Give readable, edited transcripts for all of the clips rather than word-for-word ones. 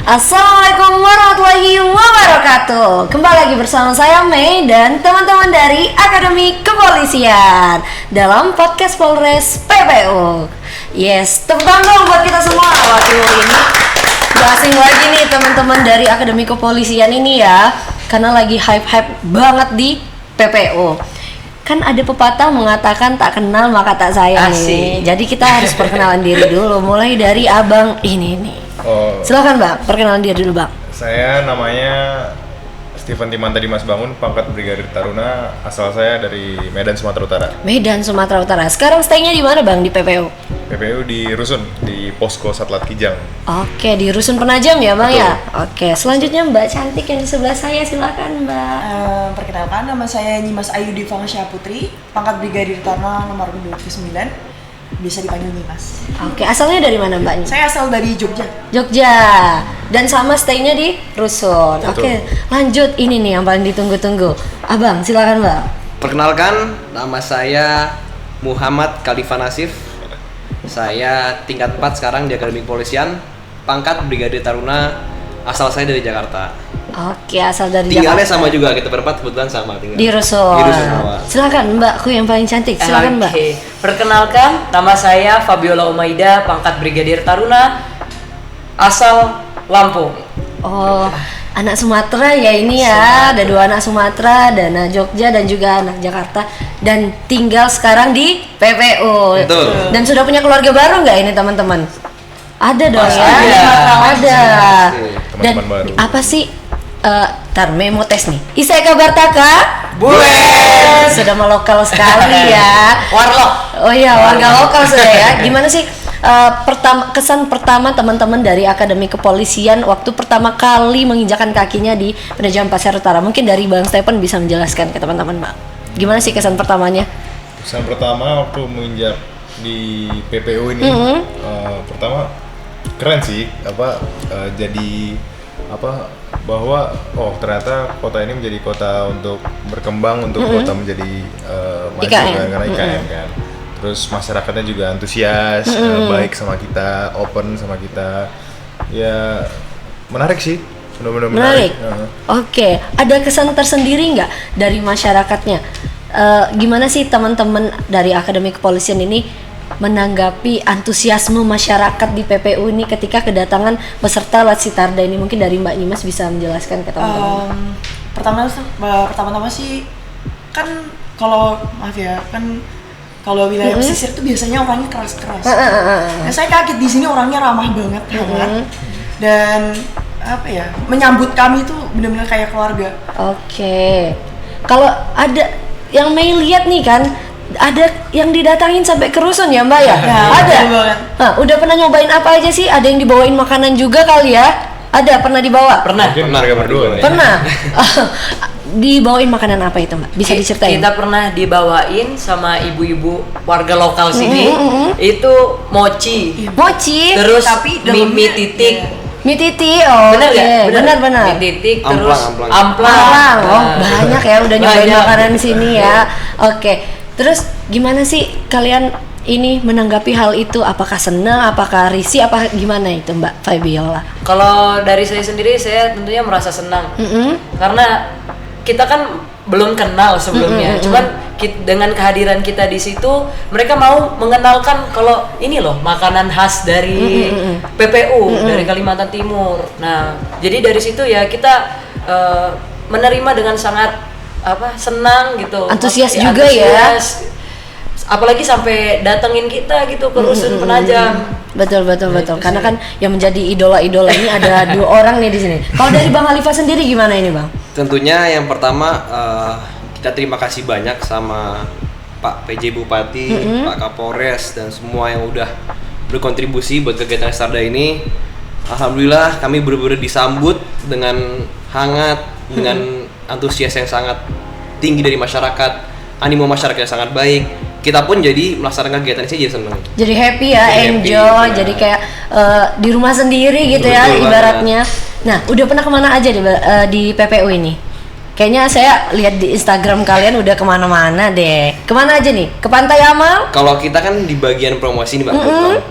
Assalamualaikum warahmatullahi wabarakatuh. Kembali lagi bersama saya Mei dan teman-teman dari Akademi Kepolisian dalam podcast Polres PPU. Yes, tepuk tangan dong buat kita semua. Waduh, ini gak asing lagi nih teman-teman dari Akademi Kepolisian ini ya, karena lagi hype-hype banget di PPU. Kan ada pepatah mengatakan tak kenal maka tak sayang nih. Jadi kita harus perkenalan diri dulu, mulai dari abang ini nih. Silakan Bang, perkenalan diri dulu Bang. Saya namanya Steven Timanta Dimas Bangun, pangkat Brigadir Taruna, asal saya dari Medan, Sumatera Utara. Medan, Sumatera Utara. Sekarang stay-nya di mana Bang di PPU? PPU di Rusun, di Posko Satlat Kijang. Oke, di Rusun Penajam ya Bang. Betul. Ya? Oke, selanjutnya Mbak Cantik yang di sebelah saya, silakan Mbak. Perkenalkan, nama saya Nyimas Ayu Divangsyah Putri, pangkat Brigadir Taruna nomor 29. Bisa dipanggil Nyimas. Oke, asalnya dari mana Mbak? Saya asal dari Jogja. Jogja. Dan sama stay-nya di Rusun. Oke, lanjut ini nih yang paling ditunggu-tunggu. Abang, silakan Mbak. Perkenalkan, nama saya Muhammad Khalifa Nasif. Saya tingkat 4 sekarang di Akademi Kepolisian, pangkat Brigadir Taruna, asal saya dari Jakarta. Oke, asal dari tinggalnya Jakarta. Sama juga, kita berempat kebetulan sama tinggal. Di Rusun. Di Rusun sama. Silakan Mbakku yang paling cantik. Silakan Mbak. Perkenalkan, nama saya Fabiola Umaida, pangkat Brigadir Taruna, asal Lampung. Oh, anak Sumatera ya ini ya. Ada 2 anak Sumatera, ada anak Jogja dan juga anak Jakarta, dan tinggal sekarang di PPU. Betul. Dan sudah punya keluarga baru nggak ini teman-teman? Ada dong ya. Ada. Dan Teman-teman baru. apa sih? Tar, mau tes nih. Isai kabar Taka? Boleh. Sudah melokal sekali ya. Warlock. Oh iya, warga lokal sudah ya. Gimana sih kesan pertama teman-teman dari Akademi Kepolisian waktu pertama kali menginjakan kakinya di Penajam Pasir Utara? Mungkin dari Bang Stephen bisa menjelaskan ke teman-teman, Bang. Gimana sih kesan pertamanya? Kesan pertama waktu menginjak di PPU ini, pertama keren sih, jadi bahwa ternyata kota ini menjadi kota untuk berkembang, untuk kota menjadi maju IKN. kan, karena IKN kan. Terus masyarakatnya juga antusias, baik sama kita, open sama kita. Ya menarik sih, benar-benar Menarik. menarik. Oke, ada kesan tersendiri nggak dari masyarakatnya? Gimana sih teman-teman dari Akademi Kepolisian ini menanggapi antusiasme masyarakat di PPU ini ketika kedatangan peserta Latsitarda ini? Mungkin dari Mbak Nyimas bisa menjelaskan ke teman-teman. Pertama-tama sih kan kalau wilayah pesisir itu biasanya orangnya keras-keras. Nah, saya kaget di sini orangnya ramah banget, hangat. Dan menyambut kami itu benar-benar kayak keluarga. Oke. Kalau ada yang Mei lihat nih kan, ada yang didatangin sampai ke Rusun ya Mbak ya? Ya, Ada. betul banget. Nah, udah pernah nyobain apa aja sih? Ada yang dibawain makanan juga kali ya? Ada, pernah dibawa? Mungkin mereka berdua nih. Pernah. Dibawain makanan apa itu Mbak? Bisa diceritain? Kita pernah dibawain sama ibu-ibu warga lokal sini. Itu mochi. Mochi. Terus Tapi mie dalamnya- titik. Mie titi, oh Bener oke. nggak? Benar-benar. Mie titik, Amplang, terus amplang. amplang. Oh, banyak ya udah nyobain Banyak. makanan sini ya. Oke. Terus gimana sih kalian ini menanggapi hal itu? Apakah senang, apakah risih, apa gimana itu Mbak Fabiola? Kalau dari saya sendiri, saya tentunya merasa senang. Karena kita kan belum kenal sebelumnya. Cuman dengan kehadiran kita di situ, mereka mau mengenalkan kalau ini loh makanan khas dari PPU dari Kalimantan Timur. Nah, jadi dari situ ya kita menerima dengan sangat senang gitu. Antusias Ya, juga ya. Apalagi sampai datengin kita gitu ke Rusun Penajam. Betul. Karena kan yang menjadi idola-idola ini ada 2 orang nih di sini. Kalau dari Bang Khalifa sendiri gimana ini Bang? Tentunya yang pertama kita terima kasih banyak sama Pak PJ Bupati, Pak Kapolres, dan semua yang udah berkontribusi buat kegiatan Latsitarda ini. Alhamdulillah kami benar-benar disambut dengan hangat, dengan antusias yang sangat tinggi dari masyarakat, animo masyarakat yang sangat baik. Kita pun jadi melaksanakan kegiatan ini jadi senang. Jadi happy ya, Jadi happy, enjoy, ya. jadi kayak di rumah sendiri gitu ya Betul ibaratnya. Nah, udah pernah kemana aja di PPU ini? Kayaknya saya lihat di Instagram kalian udah kemana-mana deh. Kemana aja nih? Ke Pantai Amal? Kalau kita kan di bagian promosi nih Mbak.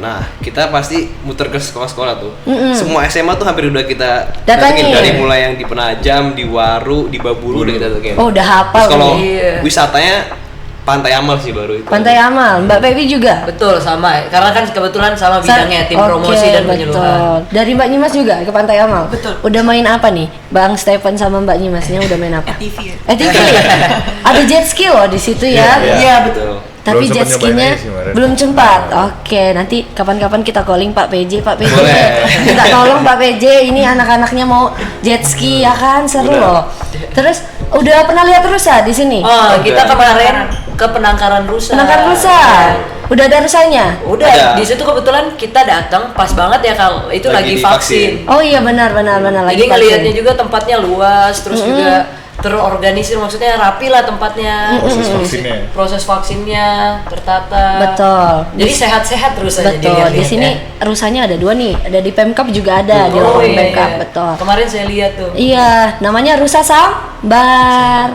Nah, kita pasti muter ke sekolah-sekolah tuh. Semua SMA tuh hampir udah kita Datangin. dari mulai yang di Penajam, di Waru, di Babulu udah kita datengin. Oh, udah hafal Terus kalau nih. Iya. wisatanya Pantai Amal sih baru itu. Pantai Amal, Mbak Pevi juga? Betul, sama. Karena kan kebetulan sama bidangnya tim promosi Oke, dan penyuluhan. betul. Dari Mbak Nyimas juga ke Pantai Amal? Betul. Udah main apa nih? Bang Stephen sama Mbak Nyimasnya udah main apa? TV ya. ATV. Ada jet ski loh di situ ya. Iya. Iya betul. Tapi Belum jet sempet nyobain skinya aja sih kemarin. belum sempat. Oke, nanti kapan-kapan kita calling Pak PJ, Pak PJ. Boleh. Kita tolong Pak PJ, ini anak-anaknya mau jet ski ya kan, seru Udah. loh. Terus udah pernah lihat rusa di sini? Oh, kita Udah. kemarin ke penangkaran rusa. Penangkaran rusa. Udah ada rusanya? Udah, Ada. di situ kebetulan kita datang pas banget ya kalau itu Lagi lagi divaksin. vaksin. Oh iya benar lagi. Jadi vaksin. ngelihatnya juga tempatnya luas, terus juga terorganisir, maksudnya rapi lah tempatnya. Proses vaksinnya. Proses vaksinnya tertata. Betul. Jadi sehat-sehat rusanya Betul. dilihat-lihat Di sini ya. rusanya ada 2 nih. Ada di Pemkap juga ada di Oh lapangan iya, Pemkap. iya. Betul. Kemarin saya lihat tuh. Iya, namanya rusa sambar.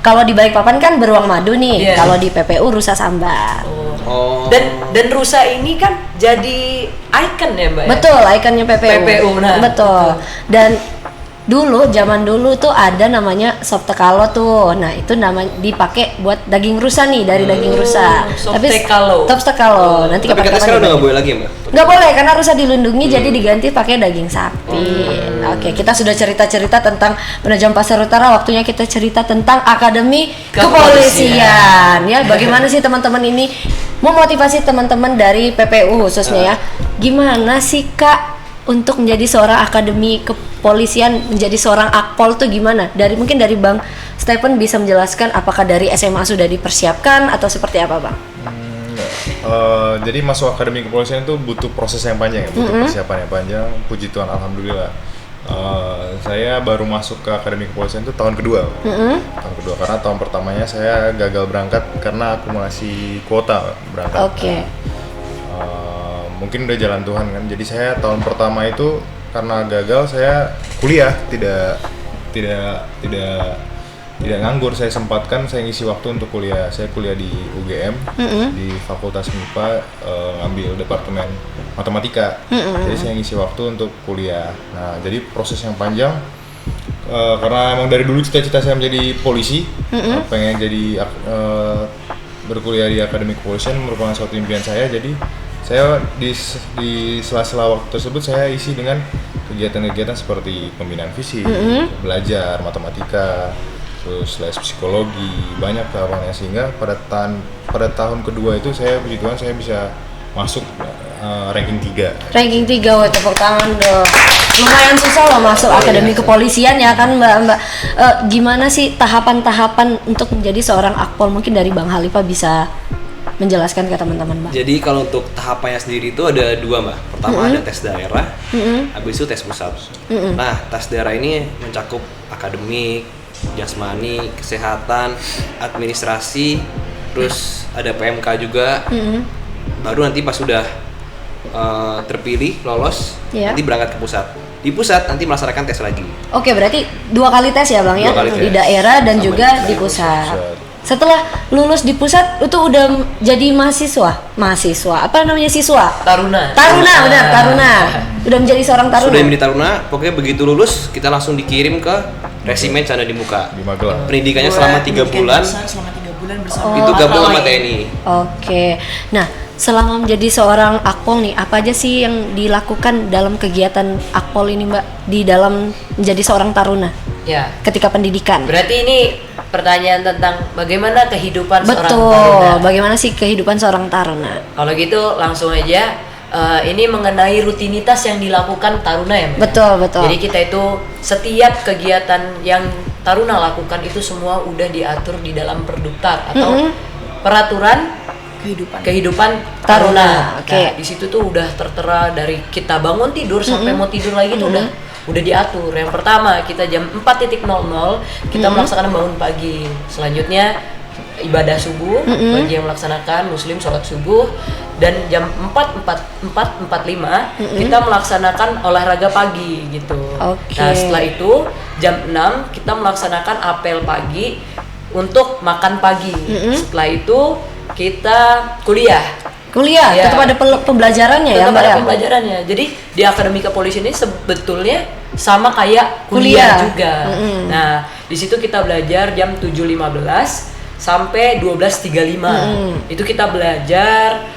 Kalau di Balikpapan kan beruang madu nih. Iya. Kalau di PPU rusa sambar. Oh. Dan rusa ini kan jadi icon ya Mbak ya? Betul, ikonnya PPU. PPU, nah, betul. Dan zaman dulu tuh ada namanya sop tekalo tuh. Nah, itu namanya dipakai buat daging rusa nih, dari daging rusa. sop tekalo. Sop tekalo. Nanti Tapi katanya sekarang udah nggak boleh lagi Mbak. nggak boleh karena rusa dilindungi jadi diganti pakai daging sapi. Oke, kita sudah cerita-cerita tentang Penajam Pasar Utara. Waktunya kita cerita tentang Akademi Kepolisian. Ya, bagaimana sih teman-teman ini memotivasi teman-teman dari PPU khususnya ya? Gimana sih Kak untuk menjadi seorang akademi kepolisian, menjadi seorang akpol tuh gimana? Mungkin dari Bang Stephen bisa menjelaskan apakah dari SMA sudah dipersiapkan atau seperti apa Bang? Jadi masuk akademi kepolisian itu butuh proses yang panjang ya, butuh persiapan yang panjang. Puji Tuhan, alhamdulillah. Saya baru masuk ke akademi kepolisian itu tahun kedua. Tahun kedua karena tahun pertamanya saya gagal berangkat karena akumulasi kuota berangkat. Oke. Mungkin udah jalan Tuhan kan. Jadi saya tahun pertama itu karena gagal saya kuliah tidak nganggur. Saya sempatkan, saya ngisi waktu untuk kuliah. Saya kuliah di UGM di Fakultas MIPA, ngambil departemen matematika. Jadi saya ngisi waktu untuk kuliah. Nah, jadi proses yang panjang karena emang dari dulu cita-cita saya menjadi polisi, pengen jadi berkuliah di akademi kepolisian merupakan suatu impian saya. Jadi saya di sela-sela waktu tersebut saya isi dengan kegiatan-kegiatan seperti pembinaan fisik, belajar matematika, terus les psikologi, banyak tahapannya sehingga pada tahun kedua itu saya puji Tuhan saya bisa masuk ranking 3. Ranking 3, wah tepuk tangan dong. Lumayan susah loh masuk akademi kepolisian ya kan Mbak. Gimana sih tahapan-tahapan untuk menjadi seorang akpol? Mungkin dari Bang Halifa bisa menjelaskan ke teman-teman Mbak. Jadi kalau untuk tahapannya sendiri itu ada 2 Mbak. Pertama ada tes daerah, habis itu tes pusat. Nah, tes daerah ini mencakup akademik, jasmani, kesehatan, administrasi, terus ada PMK juga. Baru nanti pas sudah terpilih, lolos, Iya. nanti berangkat ke pusat. Di pusat nanti melaksanakan tes lagi. Oke, berarti 2 kali tes ya Bang ya? 2 kali Di tes. daerah dan Sama juga di di pusat. pusat. Setelah lulus di pusat itu udah jadi mahasiswa, apa namanya siswa? Taruna. Benar, taruna. Udah menjadi seorang taruna. Sudah menjadi taruna, pokoknya begitu lulus kita langsung dikirim ke resimen Canda di Muka. Di Magelang. Pendidikannya selama 3 Pendidikan bulan, dasar selama 3 bulan bersama. itu gabung sama Akpol. TNI. Oke. Nah, selama menjadi seorang akpol nih, apa aja sih yang dilakukan dalam kegiatan akpol ini Mbak di dalam menjadi seorang taruna Ya. ketika pendidikan? Berarti ini pertanyaan tentang bagaimana kehidupan seorang Betul. taruna. Bagaimana sih kehidupan seorang taruna? Kalau gitu langsung aja ini mengenai rutinitas yang dilakukan taruna ya Mbak? Betul. Jadi kita itu setiap kegiatan yang taruna lakukan itu semua udah diatur di dalam perduktar atau peraturan kehidupan taruna. Taruna, oke. Nah, di situ tuh udah tertera dari kita bangun tidur sampai mau tidur lagi tuh udah diatur. Yang pertama kita jam 4.00 kita melaksanakan bangun pagi. Selanjutnya ibadah subuh bagi yang melaksanakan muslim sholat subuh, dan jam 4.45 kita melaksanakan olahraga pagi gitu. Oke. Nah setelah itu jam 6 kita melaksanakan apel pagi untuk makan pagi. Setelah itu kita kuliah. Kuliah, Ya. tetap ada pembelajarannya ya Tetap Mbak ada ya? pembelajarannya. Jadi di akademi kepolisian ini sebetulnya sama kayak kuliah juga. Nah, di situ kita belajar jam 7.15 sampai 12.35. Itu kita belajar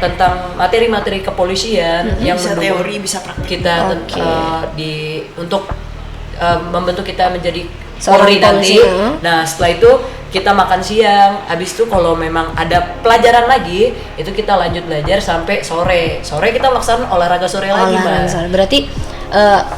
tentang materi-materi kepolisian yang bisa mendukung teori, bisa praktik. kita Oke. untuk membentuk kita menjadi Seorang Polri nanti. polisi, Nah, setelah itu kita makan siang. Habis itu kalau memang ada pelajaran lagi, itu kita lanjut belajar sampai sore. Sore kita melaksanakan olahraga sore lagi, Olahraga Mbak. sore. Berarti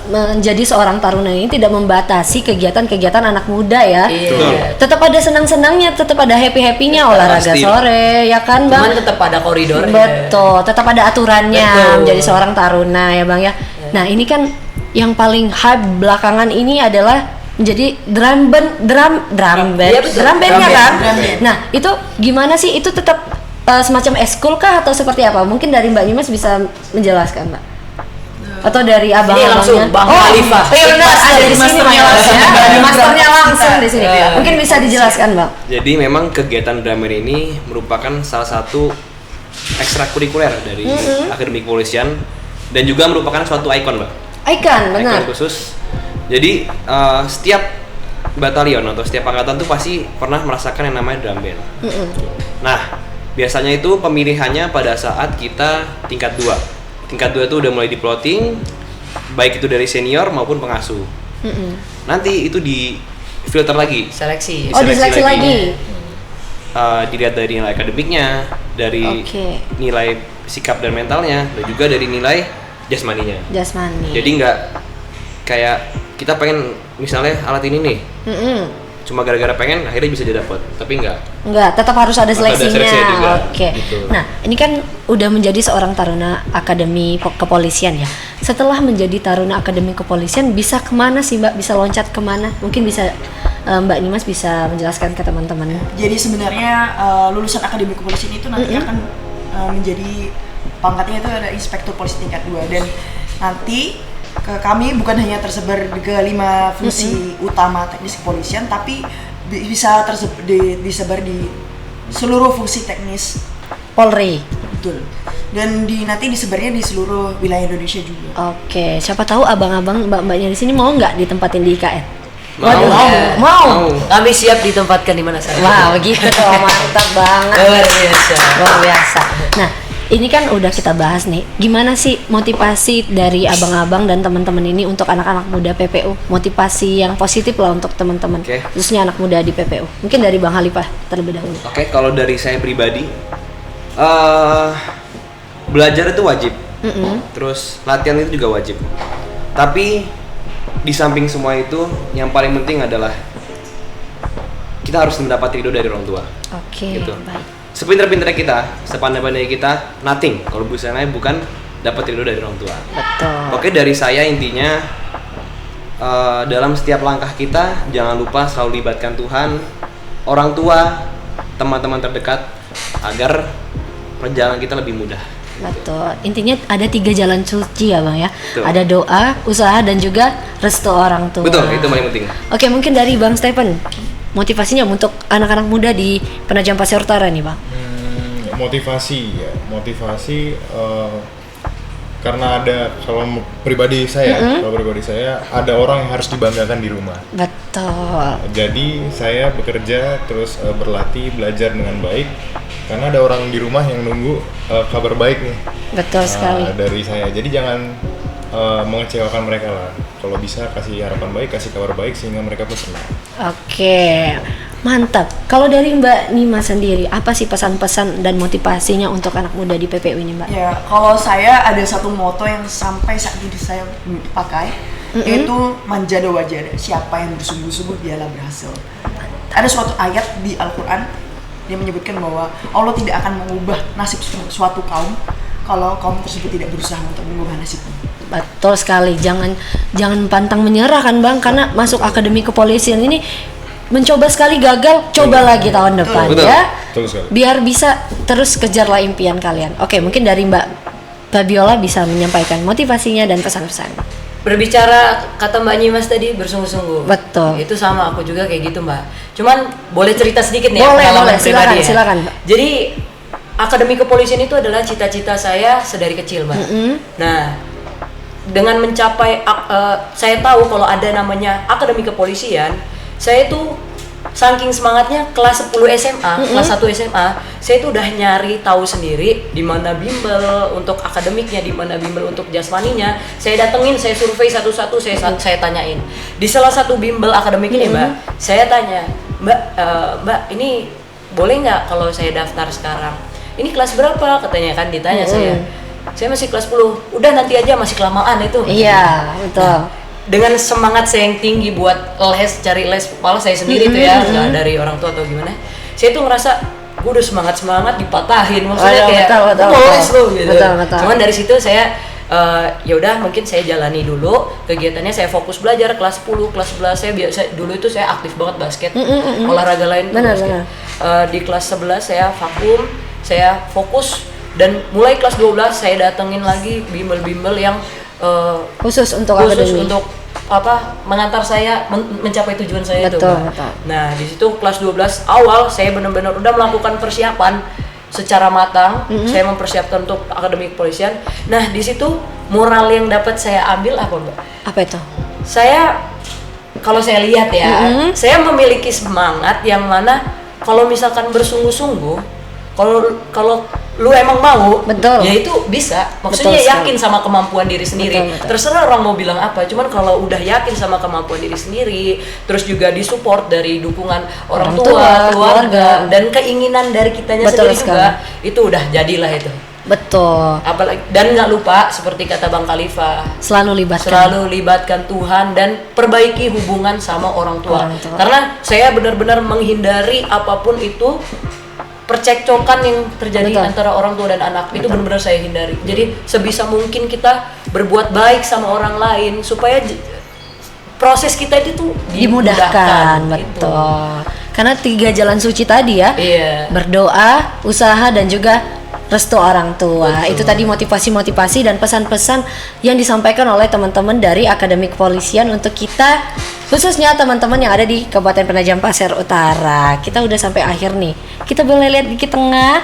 menjadi seorang taruna ini tidak membatasi kegiatan-kegiatan anak muda ya. Iya. Tetap ada senang-senangnya, tetap ada happy-happynya olahraga Pasti. sore, ya kan Bang? Cuman tetap ada koridornya. Betul, tetap ada aturannya Betul. menjadi seorang taruna ya Bang ya. Nah, ini kan yang paling hype belakangan ini adalah menjadi drum band. Iya, betul. Drum bandnya Drum kan? band, drum band. Nah, itu gimana sih? Itu tetap semacam eskul kah atau seperti apa? Mungkin dari Mbak Nimas bisa menjelaskan, Mbak. Atau dari abang-abangnya? langsung Bang Khalifah. Iya benar, ada di sini Masternya Bang langsung. ya. Masternya langsung di sini. Iya. Mungkin bisa dijelaskan, Bang. Jadi memang kegiatan drummer ini merupakan salah satu ekstrakurikuler dari Akademi Kepolisian dan juga merupakan suatu ikon, Mbak. Icon, benar. Ikon khusus. Jadi setiap batalion atau setiap angkatan tuh pasti pernah merasakan yang namanya drum band. Nah, biasanya itu pemilihannya pada saat kita tingkat 2. Tingkat 2 itu udah mulai di plotting, baik itu dari senior maupun pengasuh. Nanti itu di filter lagi. Seleksi. Oh, diseleksi lagi. Dilihat dari nilai akademiknya, dari Oke. nilai sikap dan mentalnya, dan juga dari nilai jasmaninya. Jasmani. Jadi nggak kayak kita pengen misalnya alat ini nih, cuma gara-gara pengen akhirnya bisa didapat, tapi nggak. Enggak, tetap harus ada Harus ada seleksinya. seleksinya juga, Oke. gitu. Nah, ini kan udah menjadi seorang taruna akademi kepolisian ya. Setelah menjadi taruna akademi kepolisian, bisa kemana sih Mbak? Bisa loncat kemana? Mungkin bisa Mbak Nimas bisa menjelaskan ke teman-teman. Jadi sebenarnya lulusan akademi kepolisian itu nanti akan menjadi pangkatnya itu ada inspektur polisi tingkat 2, dan nanti kami bukan hanya tersebar ke 5 fungsi utama teknis kepolisian, tapi bisa disebar di seluruh fungsi teknis Polri. betul, dan nanti disebarnya di seluruh wilayah Indonesia juga. Oke, siapa tahu abang-abang mbak-mbaknya di sini mau nggak ditempatin di IKN? Mau. Mau. Kami siap ditempatkan di mana saja. Wah, begitu tuh, mantap banget. Luar biasa. Luar biasa. Nah, ini kan udah kita bahas nih, gimana sih motivasi dari abang-abang dan teman-teman ini untuk anak-anak muda PPU? Motivasi yang positif lah untuk teman-teman, Oke. khususnya anak muda di PPU. Mungkin dari Bang Khalifah terlebih dahulu. Oke, kalau dari saya pribadi, belajar itu wajib, terus latihan itu juga wajib. Tapi di samping semua itu, yang paling penting adalah kita harus mendapat ridho dari orang tua. Oke, Gitu. baik. Sepintar-pintarnya kita, sepandai-pandai kita, nothing. Kalau busanya bukan dapat ridho dari orang tua. Betul. Oke, dari saya intinya dalam setiap langkah kita jangan lupa selalu libatkan Tuhan, orang tua, teman-teman terdekat agar perjalanan kita lebih mudah. Betul. Intinya ada 3 jalan suci ya Bang ya. Betul. Ada doa, usaha dan juga restu orang tua. Betul, itu paling penting. Oke, mungkin dari Bang Stephen, motivasinya untuk anak-anak muda di Penajam Pasir Utara nih Bang. Motivasi ya, karena ada kalau pribadi saya ada orang yang harus dibanggakan di rumah. Betul. Jadi saya bekerja terus berlatih belajar dengan baik karena ada orang di rumah yang nunggu kabar baik nih Betul sekali. dari saya. Jadi jangan mengecewakan mereka lah. Kalau bisa kasih harapan baik, kasih kabar baik sehingga mereka pun senang. Oke, mantap. Kalau dari Mbak Nima sendiri, apa sih pesan-pesan dan motivasinya untuk anak muda di PPU ini Mbak? Ya, kalau saya ada satu moto yang sampai saat ini saya pakai, yaitu manjada wajada. Siapa yang bersungguh-sungguh dialah berhasil. Ada suatu ayat di Al-Quran yang menyebutkan bahwa Allah tidak akan mengubah nasib suatu kaum kalau kaum tersebut tidak berusaha untuk mengubah nasibnya. Betul sekali. Jangan pantang menyerah kan Bang, karena masuk akademi kepolisian ini mencoba sekali gagal, coba lagi tahun depan Betul. ya. Betul sekali. Biar bisa terus kejarlah impian kalian. Oke, mungkin dari Mbak Fabiola bisa menyampaikan motivasinya dan pesan-pesan. Berbicara kata Mbak Nyimas tadi bersungguh-sungguh. Betul. Itu sama aku juga kayak gitu, Mbak. Cuman boleh cerita sedikit nih Boleh, pengalaman boleh. pribadi ya. Silakan, Mbak. Jadi Akademi Kepolisian itu adalah cita-cita saya sedari kecil, Mbak. Nah, dengan mencapai saya tahu kalau ada namanya Akademi Kepolisian, saya itu saking semangatnya kelas 10 SMA, kelas 1 SMA, saya itu udah nyari tahu sendiri di mana bimbel untuk akademiknya, di mana bimbel untuk jasmaninya. Saya datengin, saya survei satu-satu, saya tanyain. Di salah satu bimbel akademik ini, Mbak, saya tanya, Mbak, ini boleh nggak kalau saya daftar sekarang? Ini kelas berapa? Katanya kan ditanya saya. Saya masih kelas 10. Udah nanti aja, masih kelamaan itu. Iya, betul. Dengan semangat saya yang tinggi buat cari les kepala saya sendiri tuh ya, nggak dari orang tua atau gimana. Saya tuh ngerasa gue udah semangat dipatahin, maksudnya kayak betul, gue mau les lo gitu. betul. Cuman dari situ saya ya udah mungkin saya jalani dulu kegiatannya, saya fokus belajar kelas 10, kelas 11 saya biasa dulu itu saya aktif banget basket, olahraga lain tuh Benar, basket. Di kelas 11 saya vakum, saya fokus, dan mulai kelas 12 saya datengin lagi bimbel-bimbel yang Khusus untuk khusus akademi. untuk mengantar saya mencapai tujuan saya itu. Betul, Mbak. betul. Nah, di situ kelas 12 awal saya benar-benar udah melakukan persiapan secara matang. Saya mempersiapkan untuk Akademi Kepolisian. Nah, di situ moral yang dapat saya ambil apa, Mbak? Apa itu? Saya kalau saya lihat ya, saya memiliki semangat yang mana kalau misalkan bersungguh-sungguh, kalau lu emang mau, Betul. ya itu bisa. Maksudnya Betul sekali. yakin sama kemampuan diri sendiri. Betul. Terserah orang mau bilang apa. Cuman kalau udah yakin sama kemampuan diri sendiri, terus juga disupport dari dukungan orang tua, keluarga, keluarga. dan keinginan dari kitanya Betul sendiri sekali. juga, itu udah jadilah itu. Betul. Apalagi, dan nggak lupa seperti kata Bang Khalifa, Selalu libatkan. selalu libatkan Tuhan dan perbaiki hubungan sama orang tua. Orang tua. Karena saya benar-benar menghindari apapun itu percekcokan yang terjadi Betul. antara orang tua dan anak. Itu benar-benar saya hindari. Jadi sebisa mungkin kita berbuat baik sama orang lain supaya proses kita itu tuh Dimudahkan, gitu. betul. Karena 3 jalan suci tadi ya. Iya. Berdoa, usaha, dan juga restu orang tua. Itu tadi motivasi-motivasi dan pesan-pesan yang disampaikan oleh teman-teman dari Akademi Kepolisian untuk kita, khususnya teman-teman yang ada di Kabupaten Penajam Pasir Utara. Kita udah sampai akhir nih. Kita boleh lihat di tengah.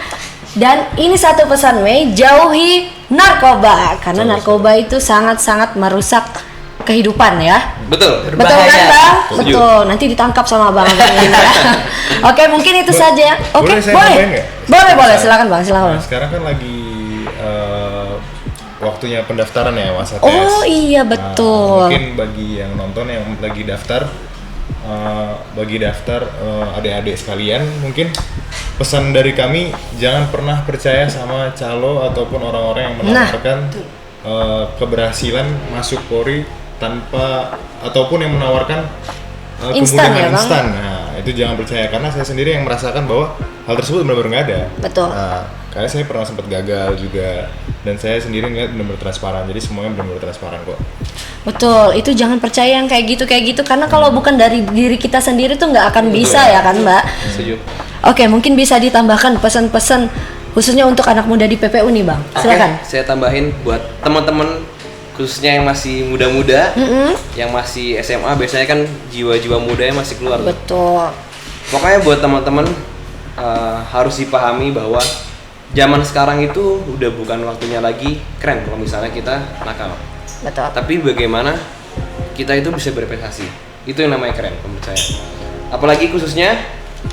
Dan ini satu pesan, Mei, jauhi narkoba, karena narkoba itu sangat-sangat merusak kehidupan ya. Betul. Betul kan, Berbahaya. Bang? Setuju. Betul. Nanti ditangkap sama Bang ini ya. Oke, mungkin itu saja. Oke, boleh saya boleh. nambahin nggak? Boleh, Saya- silakan Bang, silakan. Nah, sekarang kan lagi waktunya pendaftaran ya, Mas ATS. Oh iya, Nah, betul. mungkin bagi yang nonton yang lagi daftar, adik-adik sekalian, mungkin pesan dari kami, jangan pernah percaya sama calo ataupun orang-orang yang menawarkan keberhasilan masuk Polri tanpa, ataupun yang menawarkan Instan ya, kemudahan Bang? instan. Nah, itu jangan percaya, karena saya sendiri yang merasakan bahwa hal tersebut benar-benar nggak ada. Betul. Nah, karena saya pernah sempat gagal juga, dan saya sendiri ngeliat benar-benar transparan. Jadi semuanya benar-benar transparan kok. Betul, itu jangan percaya yang kayak gitu karena kalau bukan dari diri kita sendiri tuh nggak akan bisa ya kan, Mbak? Setuju. Oke, mungkin bisa ditambahkan pesan-pesan khususnya untuk anak muda di PPU nih, Bang. Silakan. Oke, saya tambahin buat teman-teman khususnya yang masih muda-muda, yang masih SMA, biasanya kan jiwa-jiwa mudanya masih keluar. Betul. Pokoknya buat teman-teman harus dipahami bahwa zaman sekarang itu udah bukan waktunya lagi keren kalau misalnya kita nakal. Betul. Tapi bagaimana kita itu bisa berprestasi, itu yang namanya keren menurut saya. Apalagi khususnya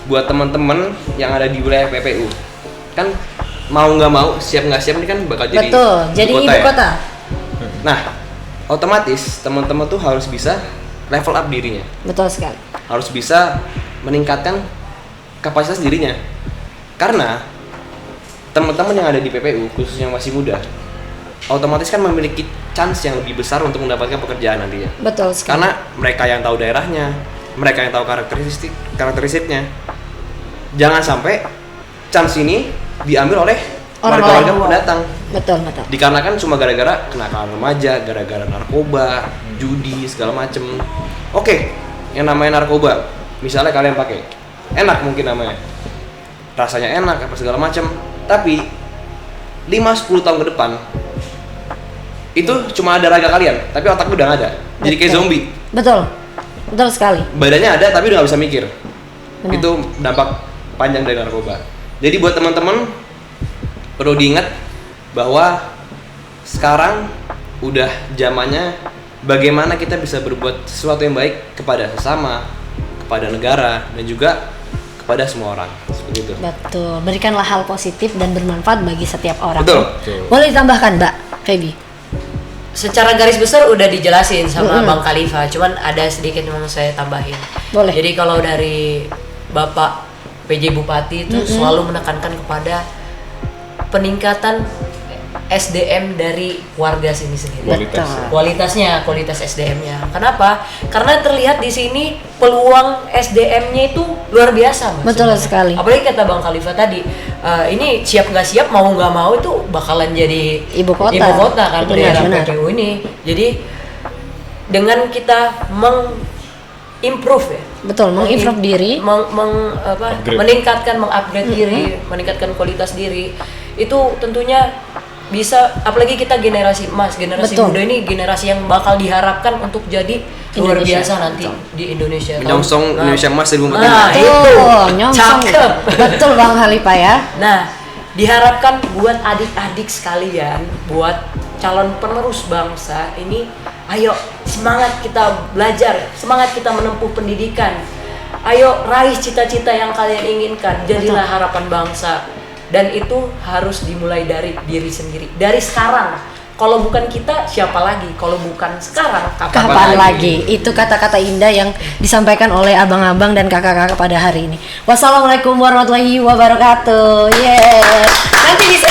buat teman-teman yang ada di wilayah PPU, kan mau nggak mau, siap nggak siap ini kan bakal jadi Betul, jadi ibu ya. kota. Nah, otomatis teman-teman tuh harus bisa level up dirinya, Betul sekali. harus bisa meningkatkan kapasitas dirinya. Karena teman-teman yang ada di PPU khususnya yang masih muda, otomatis kan memiliki chance yang lebih besar untuk mendapatkan pekerjaan nantinya. Betul sekali. Karena mereka yang tahu daerahnya, mereka yang tahu karakteristiknya. Jangan sampai chance ini diambil oleh Orang warga lain. pendatang. Betul. Dikarenakan cuma gara-gara kenakalan remaja, gara-gara narkoba, judi segala macem. Oke, yang namanya narkoba, misalnya kalian pakai enak mungkin namanya, rasanya enak apa segala macam, tapi 5-10 tahun ke depan itu cuma ada raga kalian, tapi otaknya udah nggak ada, jadi kayak zombie. Betul sekali. Badannya ada tapi udah nggak bisa mikir. Benar. Itu dampak panjang dari narkoba. Jadi buat teman-teman perlu diingat bahwa sekarang udah zamannya bagaimana kita bisa berbuat sesuatu yang baik kepada sesama, kepada negara, dan juga kepada semua orang. Seperti itu. Betul, berikanlah hal positif dan bermanfaat bagi setiap orang. Betul. Boleh ditambahkan Mbak Feby? Secara garis besar udah dijelasin sama Bang Khalifa, cuman ada sedikit yang mau saya tambahin. Boleh. Jadi kalau dari Bapak PJ Bupati itu selalu menekankan kepada peningkatan SDM dari warga sini sendiri. Kualitas SDM-nya. Kenapa? Karena terlihat di sini peluang SDM-nya itu luar biasa, Mas. Betul sebenarnya. sekali. Apalagi kata Bang Khalifa tadi, ini siap nggak siap, mau nggak mau itu bakalan jadi Ibu kota kan Betul, daerah benar. PPU ini. Jadi dengan kita improve ya. Betul, mengimprove diri. Meningkatkan, mengupgrade diri, meningkatkan kualitas diri. Itu tentunya bisa, apalagi kita generasi emas, generasi Betul. muda ini generasi yang bakal diharapkan untuk jadi luar Indonesia. biasa nanti di Indonesia. Menyongsong Indonesia Emas 2045. Nah, itu nyongsong. cakep. Betul Bang Khalifa ya. Nah, diharapkan buat adik-adik sekalian, buat calon penerus bangsa ini, ayo semangat kita belajar, semangat kita menempuh pendidikan. Ayo raih cita-cita yang kalian inginkan, jadilah harapan bangsa. Dan itu harus dimulai dari diri sendiri, dari sekarang. Kalau bukan kita, siapa lagi? Kalau bukan sekarang, Kapan lagi? Itu kata-kata indah yang disampaikan oleh abang-abang dan kakak-kakak pada hari ini. Wassalamualaikum warahmatullahi wabarakatuh. Yes. Nanti bisa